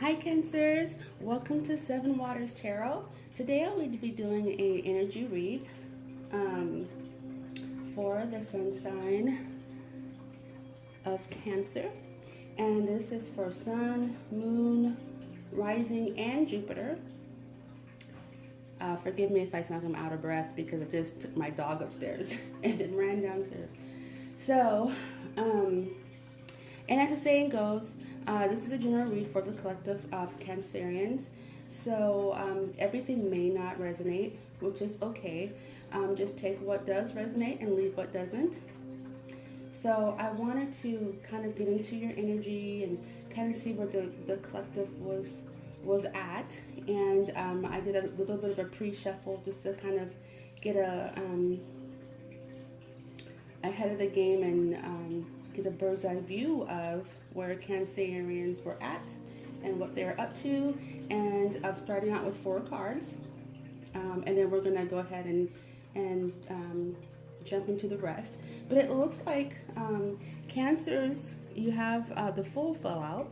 Hi Cancers, welcome to Seven Waters Tarot. Today I'm going to be doing a energy read um, for the sun sign of Cancer. And this is for Sun, Moon, Rising, and Jupiter. Forgive me if I sound like I'm out of breath because I just took my dog upstairs and then ran downstairs. So, and as the saying goes, this is a general read for the collective of Cancerians. So everything may not resonate, which is okay. Just take what does resonate and leave what doesn't. So I wanted to kind of get into your energy and kind of see where the collective was at. And I did a little bit of a pre-shuffle just to kind of get ahead of the game and get a bird's eye view of where Cancerians were at and what they're up to. And I'm starting out with 4 cards, and then we're gonna go ahead and jump into the rest. But it looks like Cancers, you have the Fool fell out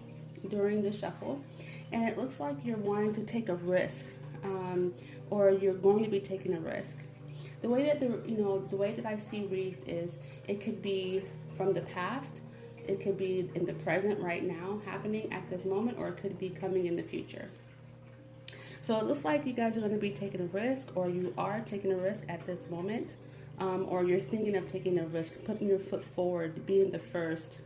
during the shuffle, and it looks like you're wanting to take a risk, or you're going to be taking a risk. The way that the way that I see reads is it could be from the past, it could be in the present right now happening at this moment, or it could be coming in the future. So it looks like you guys are going to be taking a risk, or you are taking a risk at this moment, or you're thinking of taking a risk, putting your foot forward, being the first,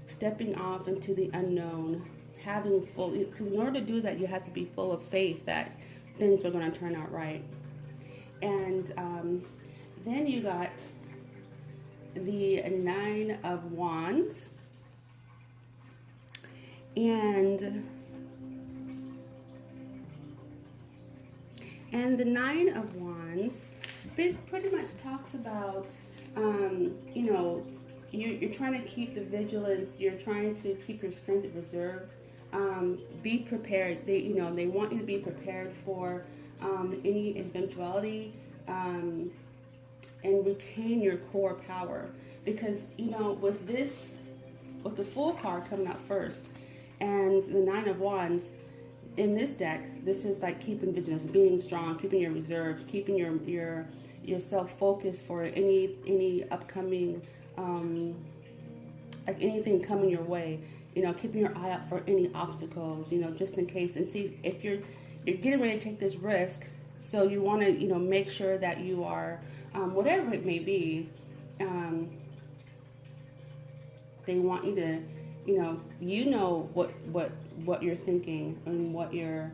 stepping off into the unknown, having full, because in order to do that you have to be full of faith that things are going to turn out right. And then you got the 9 of Wands, and the 9 of Wands pretty much talks about you're trying to keep the vigilance, you're trying to keep your strength reserved, be prepared. They want you to be prepared for any eventuality, and retain your core power, because with the Fool card coming out first and the 9 of Wands in this deck, this is like keeping vigilance, being strong, keeping your reserve, keeping yourself focused for any upcoming like anything coming your way, keeping your eye out for any obstacles, just in case, and see if you're getting ready to take this risk. So you want to, make sure that you are, whatever it may be, they want you to, what you're thinking and what you're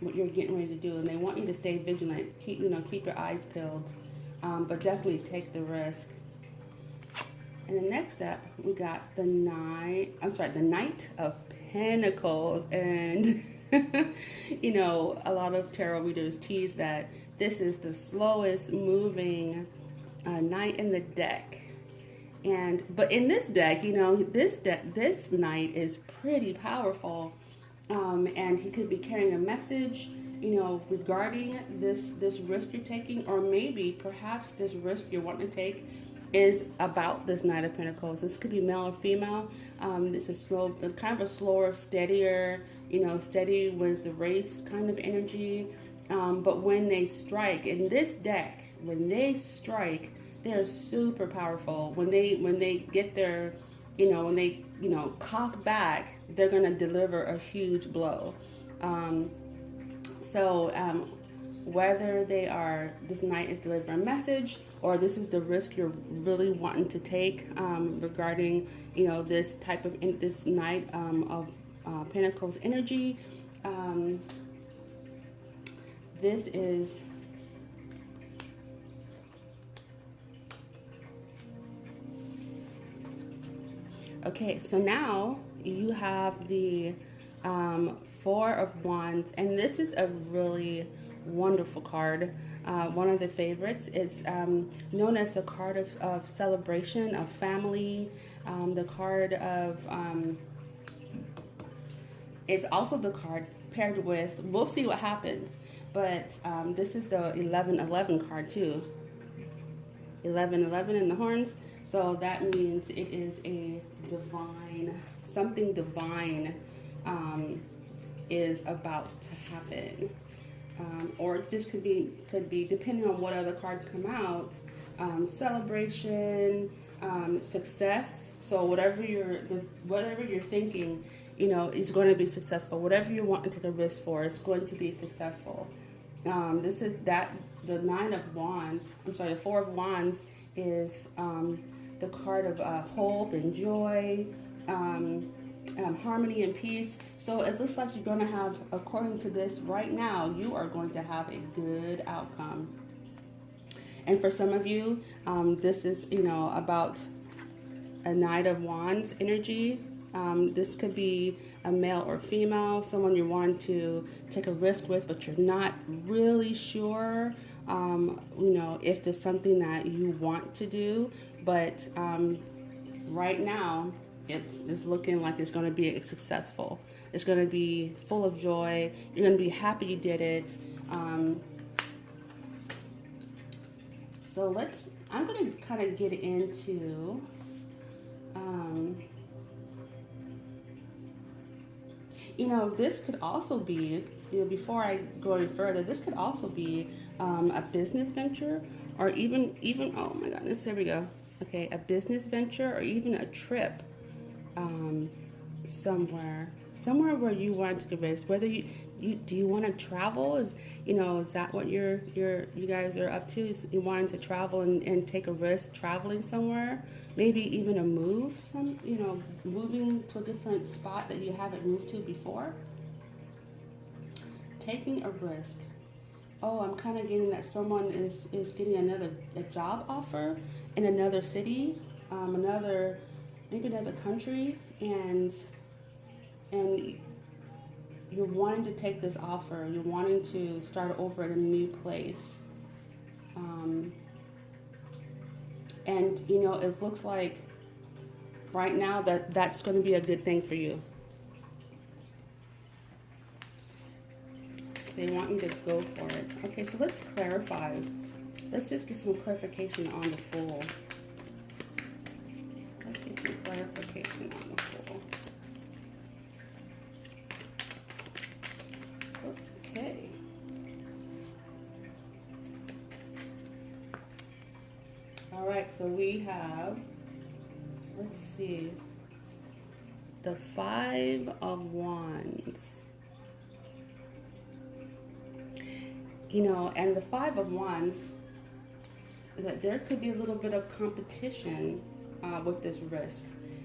getting ready to do, and they want you to stay vigilant, keep your eyes peeled, but definitely take the risk. And then next up, we got the Knight of Pentacles, and a lot of tarot readers tease that this is the slowest moving knight in the deck. But in this deck, this knight is pretty powerful, and he could be carrying a message, regarding this risk you're taking, or maybe perhaps this risk you're wanting to take is about this Knight of Pentacles. This could be male or female. This is kind of a slower, steadier, steady wins the race kind of energy. But when they strike in this deck, they're super powerful. When they get their, when they, cock back, they're gonna deliver a huge blow. Whether this knight is delivering a message, or this is the risk you're really wanting to take, regarding, this type of, this Knight of Pentacles energy. This is okay. So now you have the 4 of Wands, and this is a really wonderful card. One of the favorites is known as the card of celebration, of family. The card of is also the card paired with, we'll see what happens, but this is the 11-11 card too. 11-11 in the horns. So that means it is a divine, something divine is about to happen. Or it just could be depending on what other cards come out, celebration, success. So whatever you're thinking, you know, is going to be successful. Whatever you want to take a risk for is going to be successful. This is that the Nine of Wands. I'm sorry, the Four of Wands is the card of hope and joy, harmony and peace. So it looks like you're going to have, according to this right now, you are going to have a good outcome. And for some of you, this is, you know, about a Knight of Wands energy. This could be a male or female, someone you want to take a risk with, but you're not really sure, you know, if there's something that you want to do. But right now, it's looking like it's going to be successful. It's going to be full of joy. You're going to be happy you did it. So I'm going to kind of get into, you know, this could also be, you know, before I go any further, this could also be a business venture, or even, oh my goodness, there we go. Okay, a business venture, or even a trip somewhere where you want to go. Whether you do you want to travel? Is that what you guys are up to? You wanting to travel and take a risk traveling somewhere? Maybe even a move, moving to a different spot that you haven't moved to before. Taking a risk. Oh, I'm kind of getting that someone is getting a job offer in another city, maybe another country, and you're wanting to take this offer. You're wanting to start over in a new place. And it looks like right now that's going to be a good thing for you. They want you to go for it. Okay, so let's clarify. Let's just get some clarification on the Fool. Let's get some clarification on the Fool. Okay. All right, so we have, let's see, the Five of Wands. And the Five of Wands, that there could be a little bit of competition with this risk,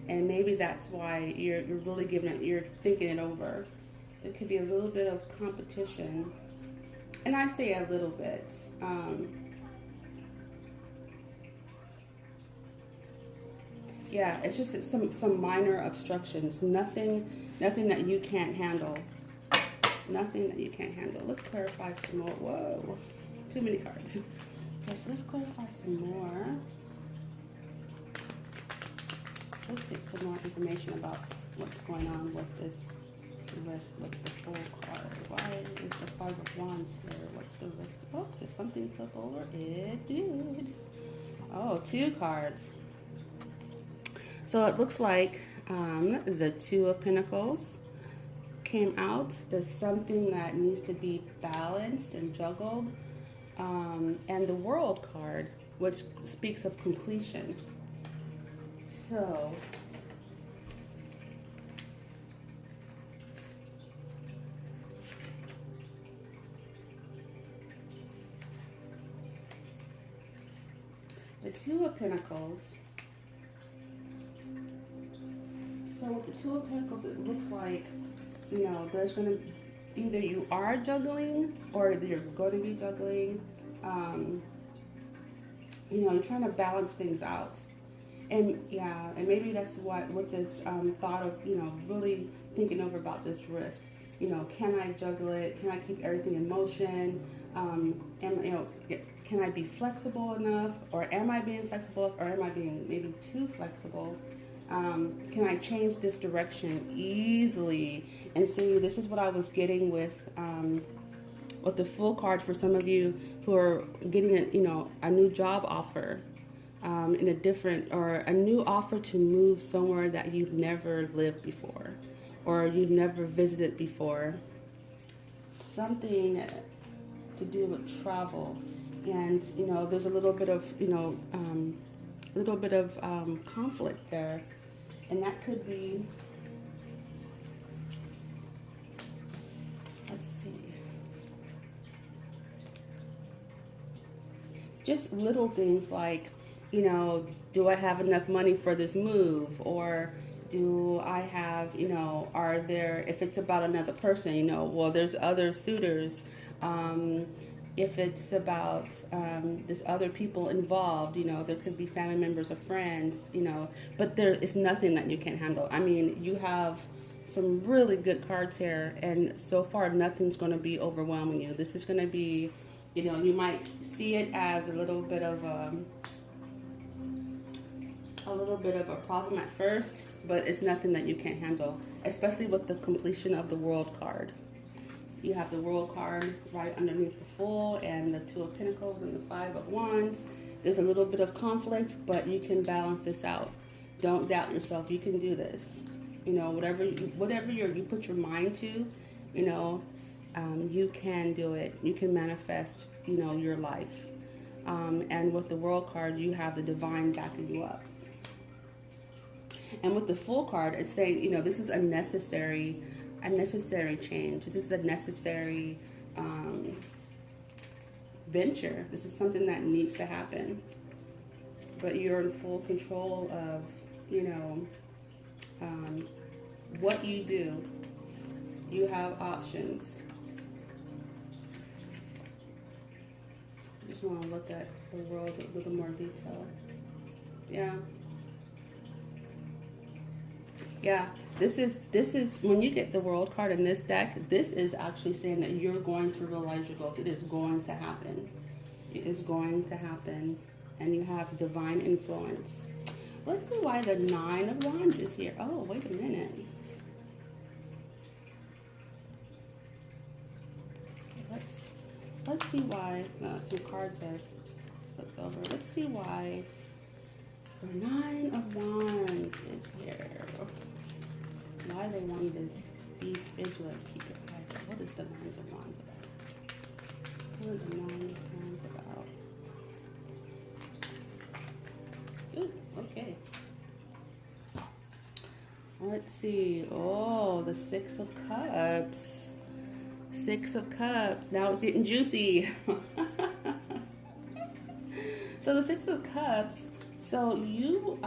and maybe that's why you're really you're thinking it over. There could be a little bit of competition, and I say a little bit. Yeah, it's just some minor obstructions. Nothing that you can't handle. Nothing that you can't handle. Let's clarify some more. Whoa, too many cards. Okay, so let's clarify some more. Let's get some more information about what's going on with this risk with the Fool card. Why is the Five of Wands here? What's the risk? Oh, did something flip over? It did. Oh, two cards. So it looks like the Two of Pentacles came out. There's something that needs to be balanced and juggled. And the World card, which speaks of completion. So the Two of Pentacles. So with the Two of Pentacles, it looks like, there's going to, either you are juggling or you're going to be juggling. You're trying to balance things out. And maybe that's what this thought of, really thinking over about this risk. Can I juggle it? Can I keep everything in motion? Can I be flexible enough? Or am I being flexible? Or am I being maybe too flexible? Can I change this direction easily? And see, this is what I was getting with the Fool card for some of you who are getting a new job offer in a new offer to move somewhere that you've never lived before, or you've never visited before. Something to do with travel, and you know, there's a little bit of conflict there, and that could be. Let's see. Just little things like, you know, do I have enough money for this move? Or do I have, you know, are there, if it's about another person, you know, well, there's other suitors. If it's about there's other people involved, you know, there could be family members or friends, you know, but there is nothing that you can't handle. I mean, you have some really good cards here, and so far nothing's going to be overwhelming you. This is going to be, you know, you might see it as a little bit of a problem at first, but it's nothing that you can't handle, especially with the completion of the World card. You have the World card right underneath the Fool and the Two of Pentacles and the Five of Wands. There's a little bit of conflict, but you can balance this out. Don't doubt yourself. You can do this. You know, whatever you put your mind to, you know, you can do it. You can manifest, you know, your life. And with the World card, you have the divine backing you up. And with the Fool card, it's saying, you know, this is a necessary change. This is a necessary venture. This is something that needs to happen. But you're in full control of, you know, what you do. You have options. I just want to look at the world with a little more detail. Yeah. Yeah, this is when you get the World card in this deck, this is actually saying that you're going to realize your goals. It is going to happen. It is going to happen, and you have divine influence. Let's see why the Nine of Wands is here. Oh, wait a minute. Let's see why. Some cards I flipped over. Let's see why the Nine of Wands is here. Why they want this be vigilant, keep your eyes up. What is the Nine of Wands about? What is the Nine of Wands about? Ooh, okay. Let's see. Oh, the Six of Cups. Six of Cups. Now it's getting juicy. So the Six of Cups. So you,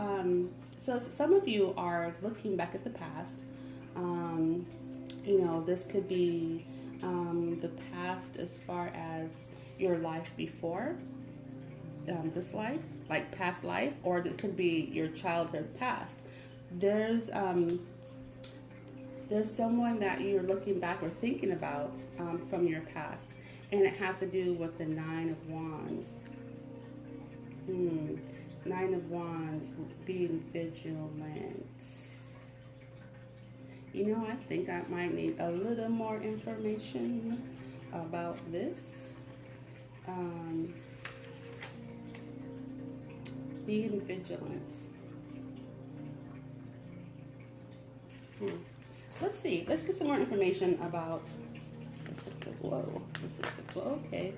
so some of you are looking back at the past. You know, this could be the past as far as your life before this life, like past life, or it could be your childhood past. There's someone that you're looking back or thinking about from your past, and it has to do with the Nine of Wands. Nine of Wands, being vigilant. You know, I think I might need a little more information about this. Being vigilant. Let's see. Let's get some more information about the Six of Whoa. The Six of Whoa. Okay.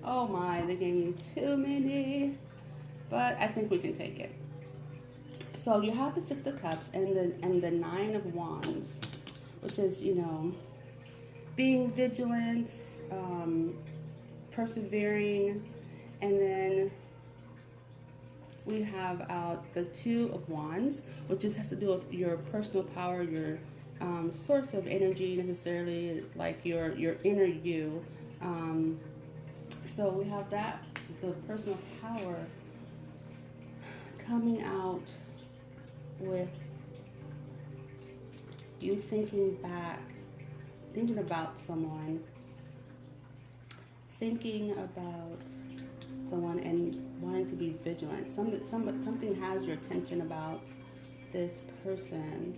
Oh my, they gave me too many. But I think we can take it. So you have the Six of Cups and the Nine of Wands, which is, you know, being vigilant, persevering, and then we have out the Two of Wands, which just has to do with your personal power, your source of energy, necessarily like your inner you. So we have that, the personal power coming out with you thinking back, thinking about someone, and wanting to be vigilant. Something has your attention about this person.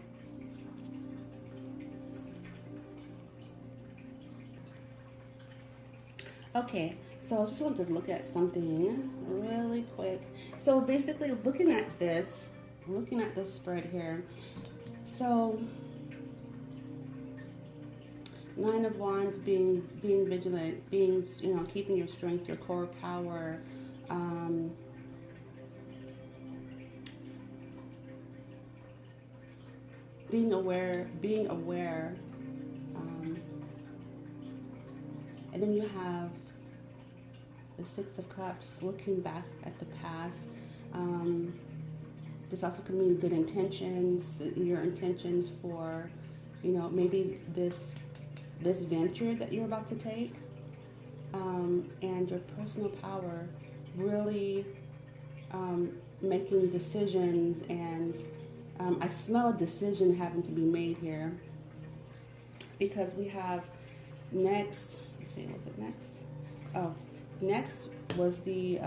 Okay, so I just want to look at something really quick. So basically looking at this spread here, So, Nine of Wands, being vigilant, being, you know, keeping your strength, your core power. Being aware, and then you have the Six of Cups, looking back at the past. This also can mean good intentions, your intentions for, you know, maybe this venture that you're about to take, and your personal power, really making decisions, and I smell a decision having to be made here, because we have next, let's see, was it next? Oh, next was the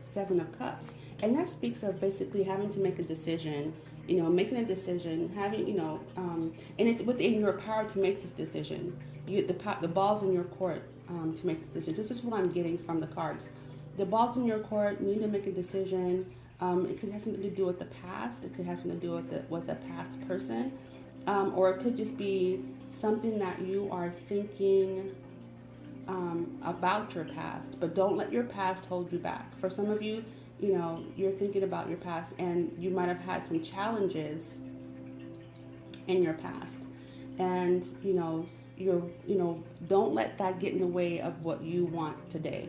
Seven of Cups, and that speaks of basically having to make a decision. You know, making a decision, having, you know, and it's within your power to make this decision. The ball's in your court to make decisions. This is what I'm getting from the cards. The ball's in your court. You need to make a decision. It could have something to do with the past. It could have something to do with a past person, or it could just be something that you are thinking about your past. But don't let your past hold you back. For some of you, you know, you're thinking about your past, and you might have had some challenges in your past, and don't let that get in the way of what you want today,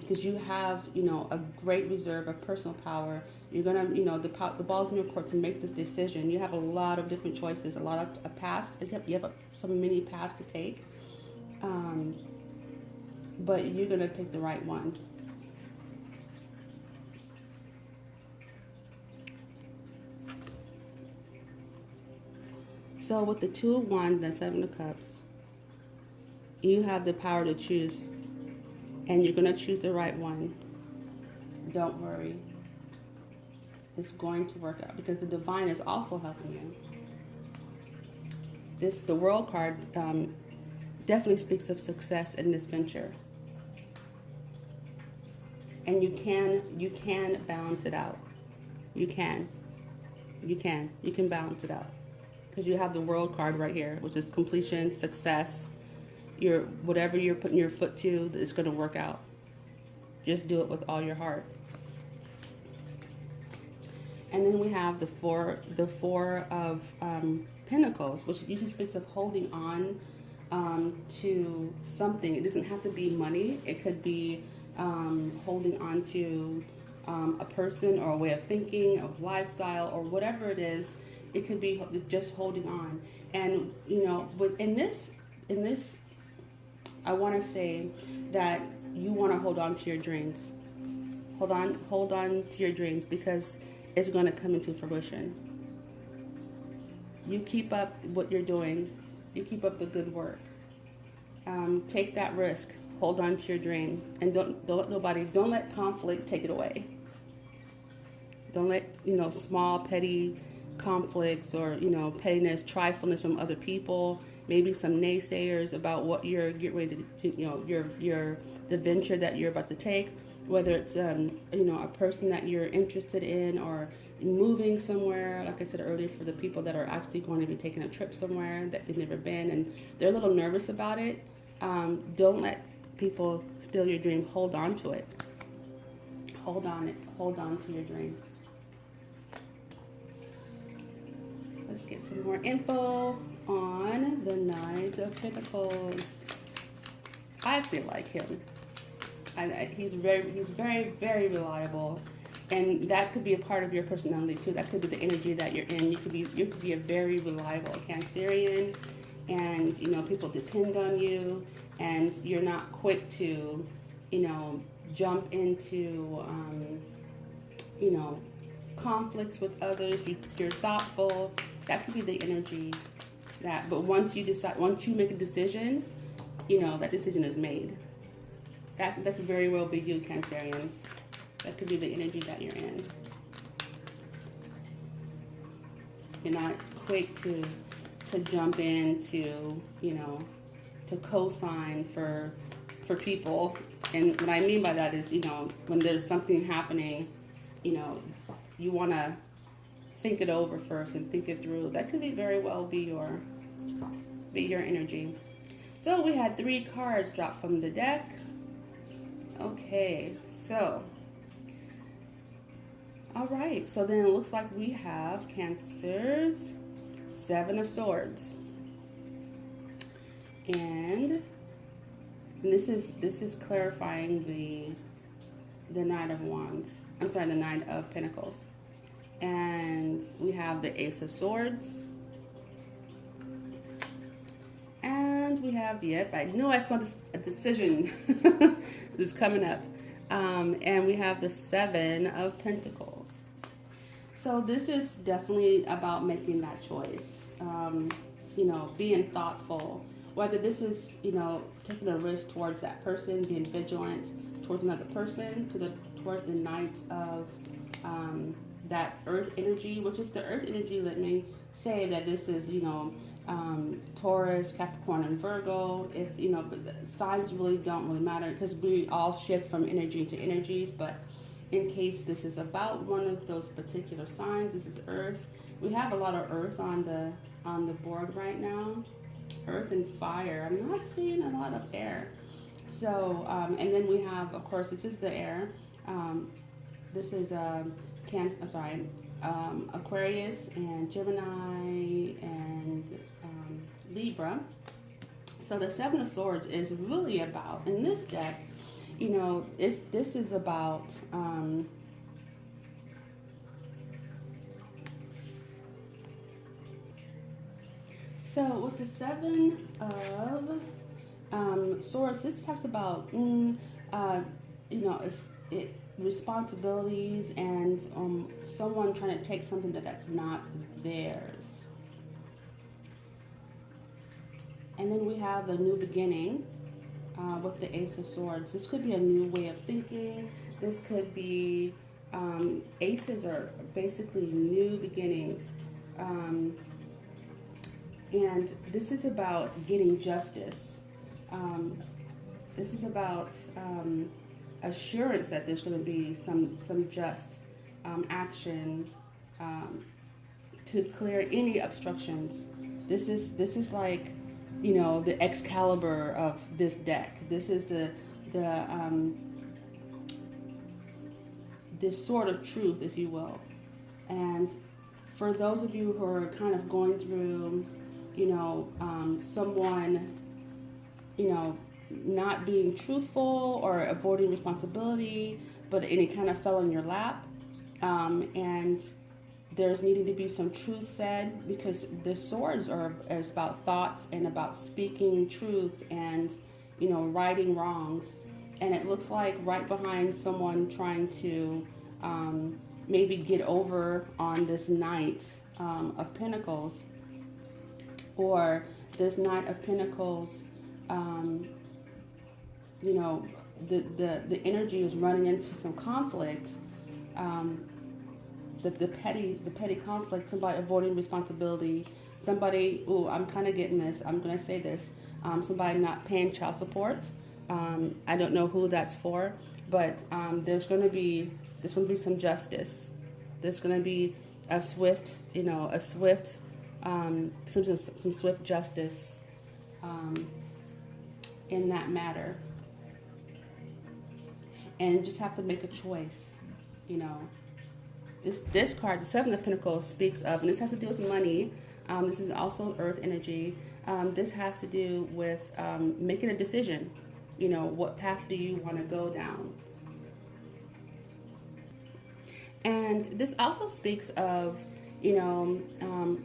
because you have, you know, a great reserve of personal power. You're gonna, you know, the ball's in your court to make this decision. You have a lot of different choices, a lot of paths. You have so many paths to take, but you're gonna pick the right one. So with the Two of Wands and the Seven of Cups, you have the power to choose, and you're going to choose the right one. Don't worry. It's going to work out, because the Divine is also helping you. The World card definitely speaks of success in this venture. And you can balance it out. You can balance it out. Because you have the World card right here, which is completion, success. Whatever you're putting your foot to, it's going to work out. Just do it with all your heart. And then we have the four of Pentacles, which usually speaks of holding on to something. It doesn't have to be money. It could be holding on to a person, or a way of thinking, of lifestyle, or whatever it is. It could be just holding on. And, you know, in this, I want to say that you want to hold on to your dreams. Hold on to your dreams, because it's going to come into fruition. You keep up what you're doing. You keep up the good work. Take that risk. Hold on to your dream, and don't let conflict take it away. Don't let, you know, small petty conflicts, or, you know, pettiness, trifleness from other people, maybe some naysayers about what you're getting ready to, you know, the venture that you're about to take, whether it's you know, a person that you're interested in, or moving somewhere, like I said earlier, for the people that are actually going to be taking a trip somewhere that they've never been, and they're a little nervous about it. Don't let people steal your dream. Hold on to it. Hold on to your dream. Let's get some more info on the Nine of Pentacles. I actually like him. He's very, very reliable, and that could be a part of your personality too. That could be the energy that you're in. You could be a very reliable Cancerian, and, you know, people depend on you, and you're not quick to, you know, jump into you know, conflicts with others. You're thoughtful. That could be the energy that, but once you make a decision, you know, that decision is made. That could very well be you, Cancerians. That could be the energy that you're in. You're not quick to jump into, you know, to co-sign for people. And what I mean by that is, you know, when there's something happening, you know, you want to think it over first and think it through. That could be very well be your energy. So we had 3 cards drop from the deck. Okay, so all right, so then it looks like we have Cancer's 7 of Swords, and this is clarifying the Knight of Wands. I'm sorry, the Knight of Pentacles, and we have the Ace of Swords, and we have I know I saw a decision that's coming up, and we have the 7 of Pentacles. So this is definitely about making that choice, you know, being thoughtful, whether this is, you know, taking a risk towards that person, being vigilant towards another person, towards the Knight of that Earth energy, which is the Earth energy. Let me say that this is, you know, Taurus, Capricorn, and Virgo. If, you know, but the signs really don't really matter because we all shift from energy to energies, but in case this is about one of those particular signs, this is Earth. We have a lot of Earth on the board right now. Earth and fire. I'm not seeing a lot of air. So, and then we have, of course, this is the air. This is Aquarius and Gemini and Libra. So the 7 of Swords is really about, in this deck, you know, this is about so with the 7 of Swords, this talks about you know, responsibilities and someone trying to take something that's not theirs. And then we have the new beginning. With the Ace of Swords, this could be a new way of thinking. This could be aces are basically new beginnings, and this is about getting justice. This is about assurance that there's going to be some just action to clear any obstructions. This is like, you know, the Excalibur of this deck. This is the sword of truth, if you will. And for those of you who are kind of going through, you know, someone, you know, not being truthful or avoiding responsibility, but any kind of fell in your lap, and there's needing to be some truth said, because the swords is about thoughts and about speaking truth and, you know, righting wrongs. And it looks like right behind someone trying to maybe get over on this Knight of Pentacles, or this Knight of Pentacles, you know, the energy is running into some conflict. The petty conflict, somebody avoiding responsibility, somebody, I'm kind of getting this, I'm going to say this, somebody not paying child support. I don't know who that's for, but there's going to be some justice. There's going to be a swift, you know, some swift justice in that matter. And you just have to make a choice, you know. This card, the 7 of Pentacles, speaks of, and this has to do with money. This is also Earth energy. This has to do with making a decision. You know, what path do you want to go down? And this also speaks of, you know,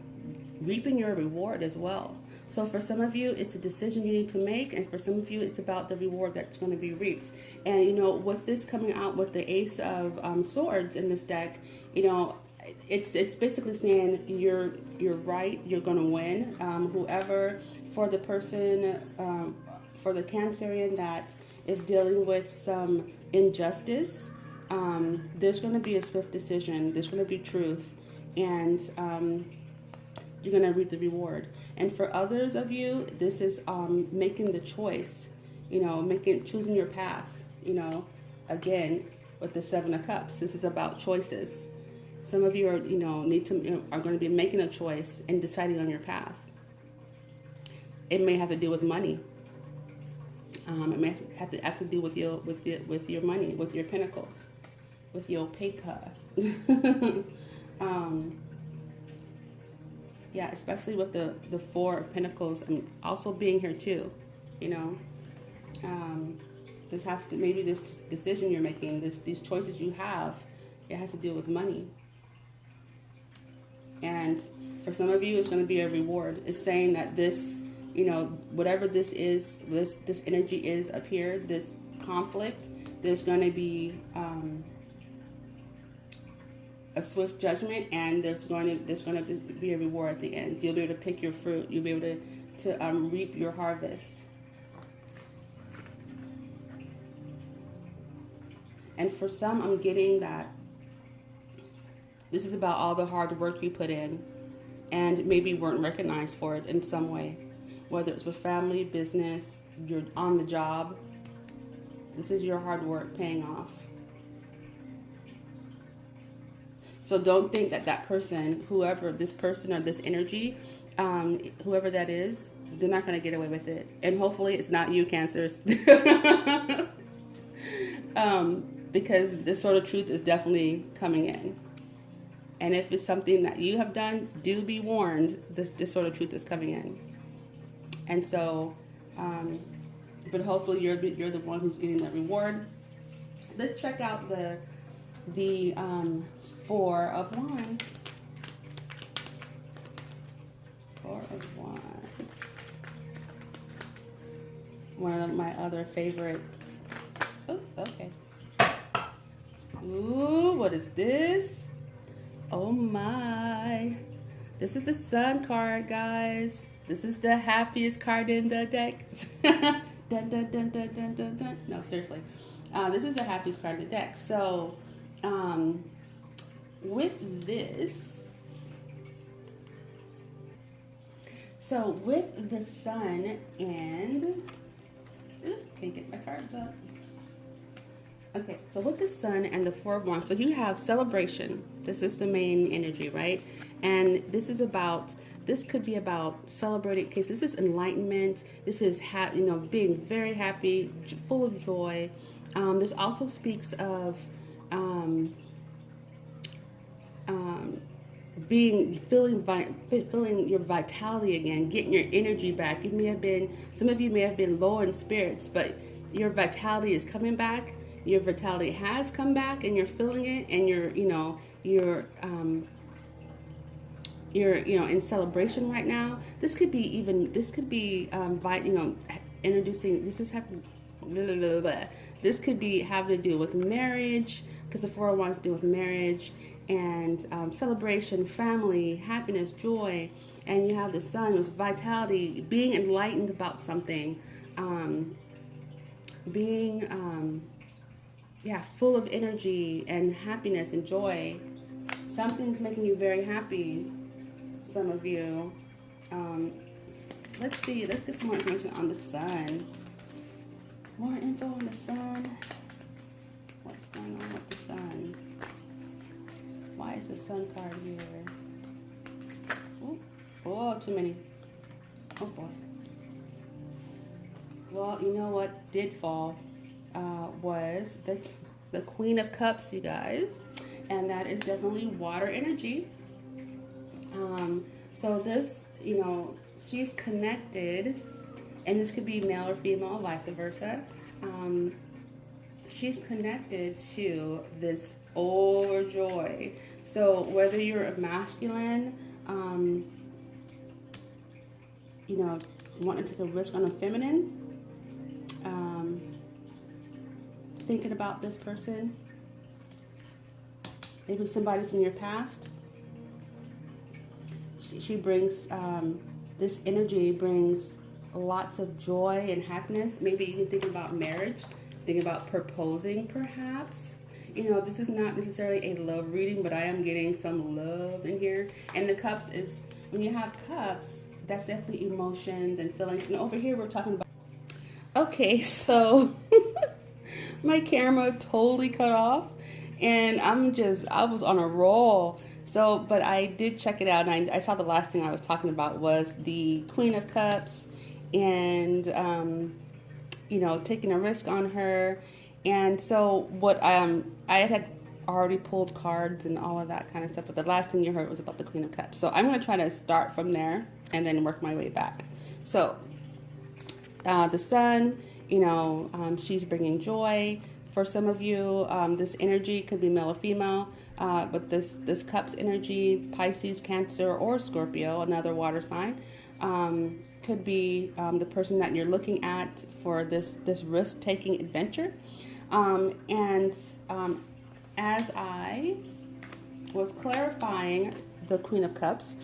reaping your reward as well. So for some of you, it's a decision you need to make, and for some of you, it's about the reward that's going to be reaped. And, you know, with this coming out with the Ace of Swords in this deck, you know, it's basically saying you're right, you're going to win. Whoever, for the person, for the Cancerian that is dealing with some injustice, there's going to be a swift decision. There's going to be truth, and you're going to reap the reward. And for others of you, this is making the choice, you know, choosing your path, you know, again, with the 7 of Cups. This is about choices. Some of you are, are going to be making a choice and deciding on your path. It may have to do with money. It may have to do with your money, with your pentacles, with your paper. Yeah, especially with the Four of Pentacles and also being here too, maybe this decision you're making, these choices you have, it has to do with money. And for some of you, it's going to be a reward. It's saying that this, whatever this is, this energy is up here, this conflict, there's going to be a swift judgment, and there's going to be a reward at the end. You'll be able to pick your fruit. You'll be able to reap your harvest. And for some, I'm getting that this is about all the hard work you put in and maybe weren't recognized for it in some way. Whether it's with family, business, you're on the job. This is your hard work paying off. So don't think that person, whoever this person or this energy, whoever that is, they're not going to get away with it. And hopefully it's not you, Cancers. Because this sort of truth is definitely coming in. And if it's something that you have done, do be warned, this sort of truth is coming in. And so, but hopefully you're the one who's getting that reward. Let's check out the Four of Wands. Four of Wands. One of my other favorite. Oh, okay. Ooh, what is this? Oh my. This is the Sun card, guys. This is the happiest card in the deck. Dun, dun, dun, dun, dun, dun, dun. No, seriously. This is the happiest card in the deck. So, with this, with the Sun and, can't get my cards up. Okay, so with the Sun and the Four of Wands, so you have celebration. This is the main energy, right? And this could be about celebrating, because this is enlightenment. This is, being very happy, full of joy. This also speaks of feeling your vitality again, getting your energy back. Some of you may have been low in spirits, but your vitality is coming back. Your vitality has come back, and you're feeling it, and you're in celebration right now. This could be introducing. This could be having to do with marriage, because the Four of Wands do with marriage and celebration, family, happiness, joy. And you have the Sun with vitality, being enlightened about something, full of energy and happiness and joy. Something's making you very happy, some of you. Let's see, let's get some more information on the Sun. More info on the Sun. What's going on with the Sun? Why is the Sun card here? Oh, too many. Oh boy. Well, you know what did fall was the Queen of Cups, you guys. And that is definitely water energy. So there's, she's connected, and this could be male or female, vice versa. She's connected to this overjoy. So whether you're a masculine, wanting to take a risk on a feminine, thinking about this person, maybe somebody from your past. She brings, this energy brings lots of joy and happiness. Maybe even thinking about marriage, thinking about proposing perhaps. This is not necessarily a love reading, but I am getting some love in here. And the cups is, when you have cups, that's definitely emotions and feelings. And over here we're talking about, okay, so my camera totally cut off. And I was on a roll. So, but I did check it out, and I saw the last thing I was talking about was the Queen of Cups, and you know, taking a risk on her. And so what I had already pulled cards and all of that kind of stuff, but the last thing you heard was about the Queen of Cups. So I'm going to try to start from there and then work my way back. So the Sun, you know, she's bringing joy. For some of you, this energy could be male or female, but this Cups energy, Pisces, Cancer, or Scorpio, another water sign, could be the person that you're looking at for this risk-taking adventure. And as I was clarifying the Queen of Cups,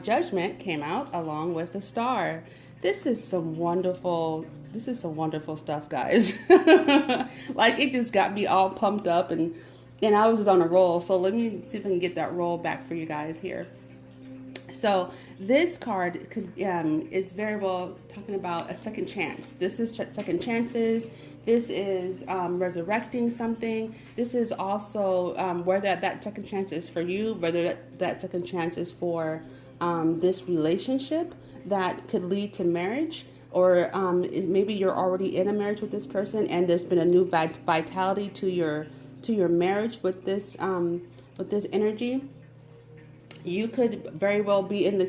Judgment came out along with the Star. This is some wonderful stuff, guys. Like, it just got me all pumped up, and I was just on a roll. So let me see if I can get that roll back for you guys here. So this card is very well talking about a second chance. This is second chances. This is resurrecting something. This is also whether that second chance is for you, whether that second chance is for this relationship that could lead to marriage, or maybe you're already in a marriage with this person and there's been a new vitality to your marriage with this energy. You could very well be in the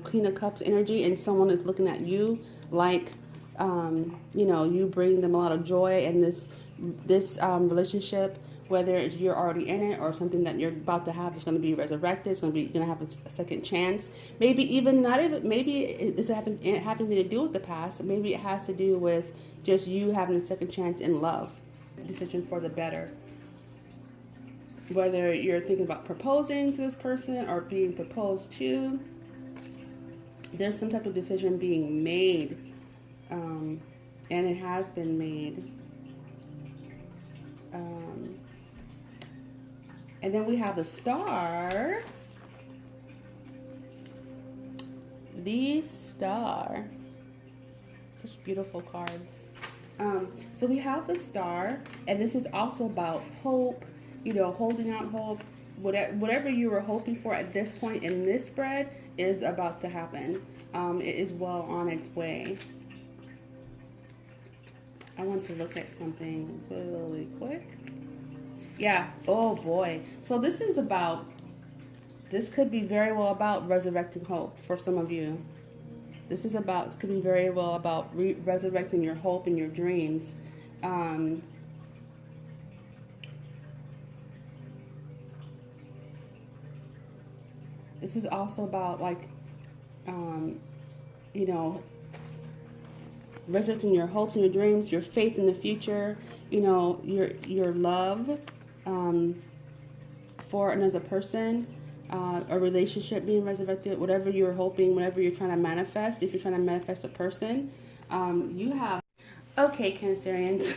Queen of Cups energy, and someone is looking at you like, you know, you bring them a lot of joy, and this relationship, whether it's you're already in it or something that you're about to have, is going to be resurrected. It's going to have a second chance. Maybe even not even. Maybe it's having to do with the past. Maybe it has to do with just you having a second chance in love, decision for the better. Whether you're thinking about proposing to this person or being proposed to, there's some type of decision being made, and it has been made. And then we have the Star. The Star. Such beautiful cards. So we have the Star, and this is also about hope, you know, holding out hope. Whatever you were hoping for at this point in this spread is about to happen. It is well on its way. I want to look at something really quick. Yeah, oh boy. So this could be very well about resurrecting hope for some of you. This could be very well about resurrecting your hope and your dreams. This is also about, like, you know, resurrecting your hopes and your dreams, your faith in the future, you know, your love for another person, a relationship being resurrected, whatever you're hoping, whatever you're trying to manifest. If you're trying to manifest a person, you have... Okay, Cancerians,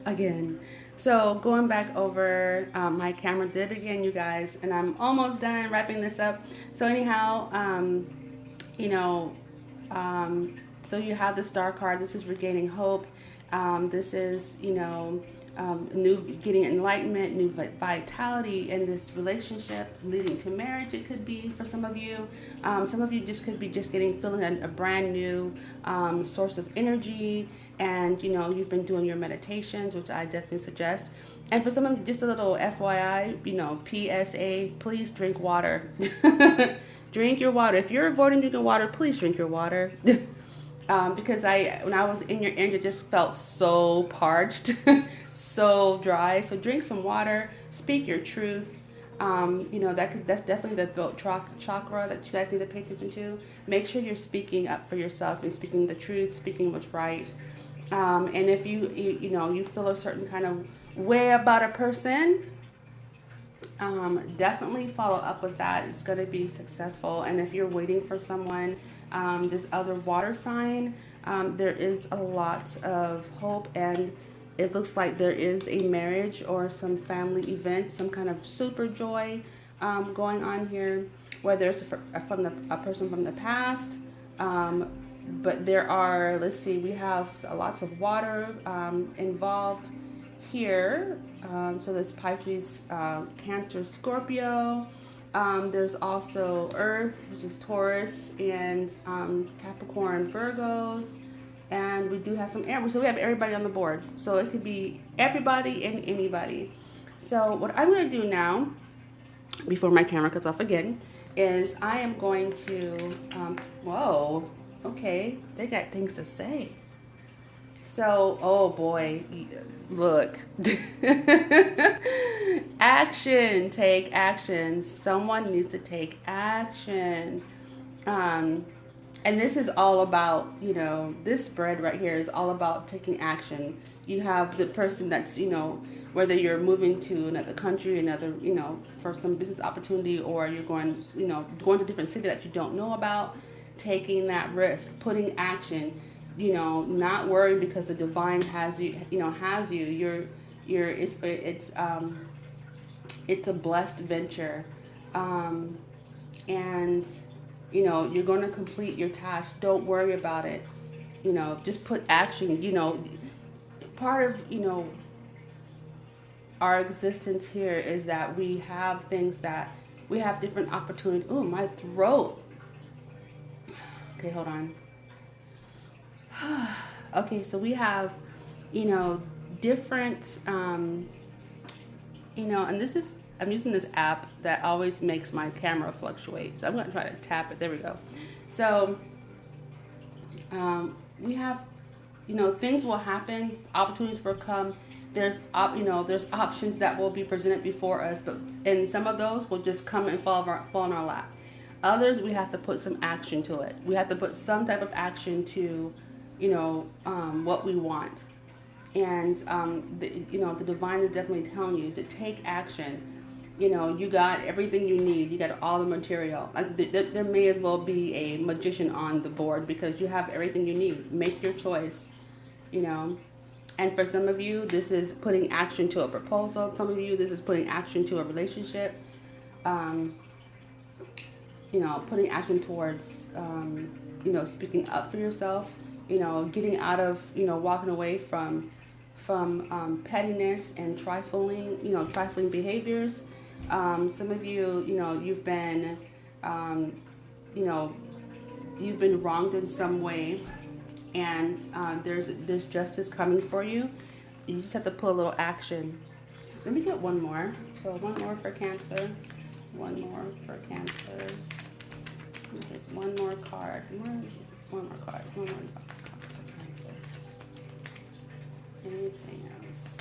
again. So going back over, my camera did again, you guys, and I'm almost done wrapping this up. So anyhow, you know, so you have the Star card. This is regaining hope. This is, you know, getting enlightenment, new vitality in this relationship, leading to marriage. It could be for some of you. Some of you just could be feeling a brand new source of energy, and you know, you've been doing your meditations, which I definitely suggest. And for some of you, just a little FYI, you know, PSA, please drink water. Drink your water. If you're avoiding drinking water, please drink your water. Because when I was in your energy, it just felt so parched, so dry. So drink some water, speak your truth. You know, that's definitely the throat chakra that you guys need to pay attention to. Make sure you're speaking up for yourself and speaking the truth, speaking what's right. And if you know, you feel a certain kind of way about a person, definitely follow up with that. It's going to be successful. And if you're waiting for someone, this other water sign, there is a lot of hope, and it looks like there is a marriage or some family event, some kind of super joy going on here, whether it's from a person from the past. But there are, let's see, we have lots of water involved here. So there's Pisces, Cancer, Scorpio. There's also Earth, which is Taurus, and Capricorn, Virgos. And we do have some air. So we have everybody on the board. So it could be everybody and anybody. So what I'm going to do now, before my camera cuts off again, is I am going to, whoa, okay, they got things to say. So, oh boy, look. Action, take action. Someone needs to take action. And this is all about, you know, this spread right here is all about taking action. You have the person that's, you know, whether you're moving to another country, another, you know, for some business opportunity, or you're going, you know, going to a different city that you don't know about, taking that risk, putting action, you know, not worrying because the divine has you, you know, has you. It's a blessed venture. And you know, you're going to complete your task. Don't worry about it. You know, just put action. You know, part of, you know, our existence here is that we have things that we have different opportunities. Oh, my throat. Okay, hold on. Okay, so we have, you know, different, you know, and this is, I'm using this app that always makes my camera fluctuate. So I'm going to try to tap it. There we go. So we have, you know, things will happen. Opportunities will come. There's, you know, there's options that will be presented before us, and some of those will just come and fall in our lap. Others, we have to put some action to it. We have to put some type of action to, you know, what we want. And, you know, the divine is definitely telling you to take action. You know, you got everything you need. You got all the material. There may as well be a magician on the board because you have everything you need. Make your choice, you know. And for some of you, this is putting action to a proposal. Some of you, this is putting action to a relationship. You know, putting action towards, you know, speaking up for yourself. You know, getting out of, you know, walking away from pettiness and trifling behaviors. Some of you, you know, you've been, you know, you've been wronged in some way, and there's justice coming for you. You just have to put a little action. Let me get one more. So one more for Cancer. One more for Cancers. One more card. One more card. One more card. Anything else?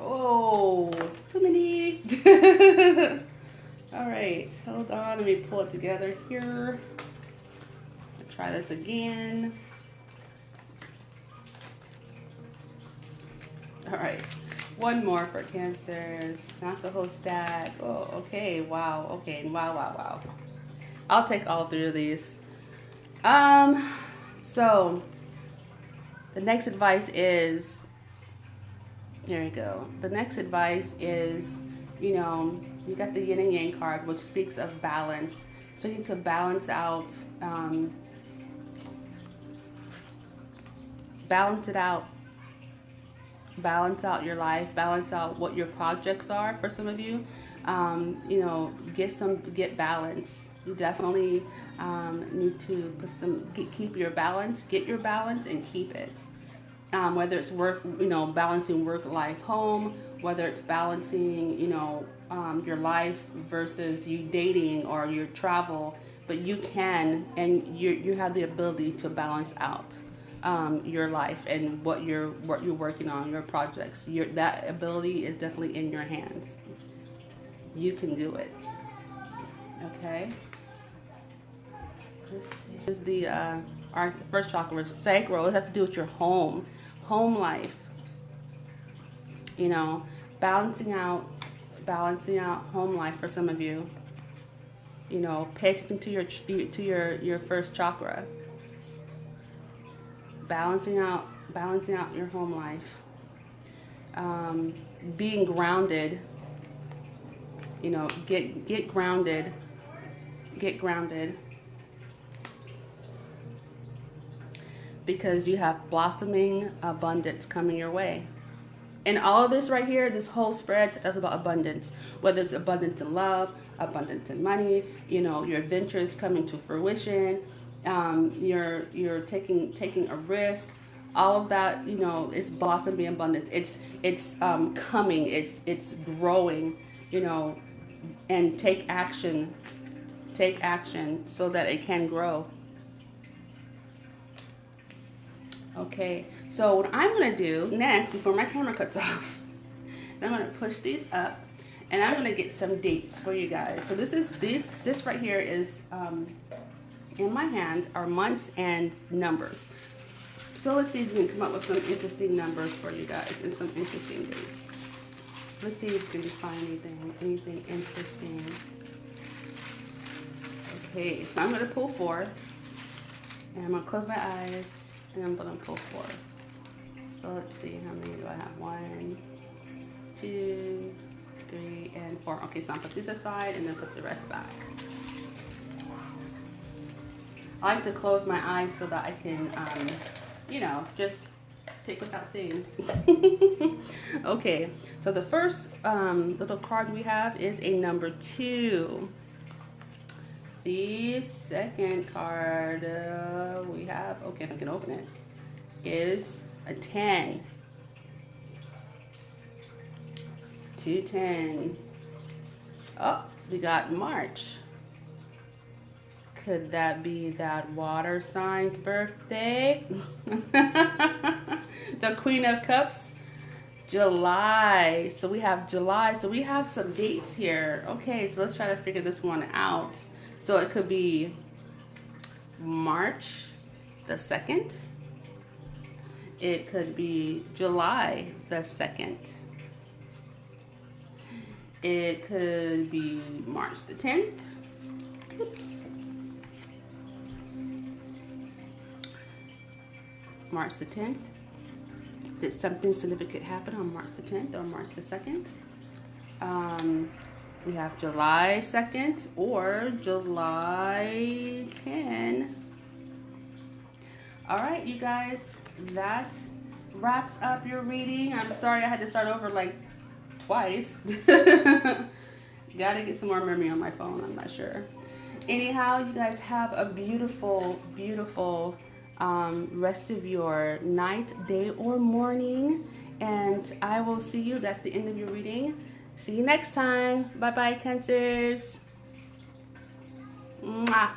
Oh, too many. All right, hold on. Let me pull it together here. I'll try this again. All right, one more for Cancers. Not the whole stack. Oh, okay. Wow. Okay. Wow. I'll take all three of these. So the next advice is, here you go. The next advice is, you know, you got the yin and yang card, which speaks of balance. So you need to balance out, balance it out. Balance out your life, balance out what your projects are for some of you. You know, get balance. You definitely need to put keep your balance, get your balance and keep it. Whether it's work, you know, balancing work, life, home, whether it's balancing, you know, your life versus you dating or your travel, but you can, and you have the ability to balance out your life and what you're working on, your projects. That ability is definitely in your hands. You can do it. Okay. Let's see. This is the our first chakra, sacral. It has to do with your home life. You know, balancing out home life for some of you. You know, pay attention to your first chakra. Balancing out your home life. Being grounded. You know, get grounded. Get grounded. because you have blossoming abundance coming your way. And all of this right here, this whole spread, that's about abundance. Whether it's abundance in love, abundance in money, you know, your adventures coming to fruition, you're taking a risk. All of that, you know, is blossoming abundance. It's coming. It's growing. You know, and take action. Take action so that it can grow. Okay, so what I'm gonna do next, before my camera cuts off, is I'm gonna push these up, and I'm gonna get some dates for you guys. So this right here is in my hand are months and numbers. So let's see if we can come up with some interesting numbers for you guys and some interesting dates. Let's see if we can find anything interesting. Okay, so I'm gonna pull 4, and I'm gonna close my eyes. And I'm gonna pull 4. So let's see, how many do I have? 1, 2, 3, and 4. Okay, so I'll put these aside and then put the rest back. I like to close my eyes so that I can, you know, just pick without seeing. Okay, so the first little card we have is a number 2. The second card we have, okay, if I can open it, is a 10. 2 10. Oh, we got March. Could that be that water sign's birthday? The Queen of Cups. July. So we have July. So we have some dates here. Okay, so let's try to figure this one out. So it could be March the 2nd. It could be July the 2nd. It could be March the 10th. Oops. March the 10th. Did something significant happen on March the 10th or March the 2nd? We have July 2nd or July 10. All right, you guys, that wraps up your reading. I'm sorry I had to start over like twice. Gotta get some more memory on my phone, I'm not sure. Anyhow, you guys have a beautiful, beautiful rest of your night, day, or morning. And I will see you. That's the end of your reading. See you next time. Bye-bye, Cancers. Mwah.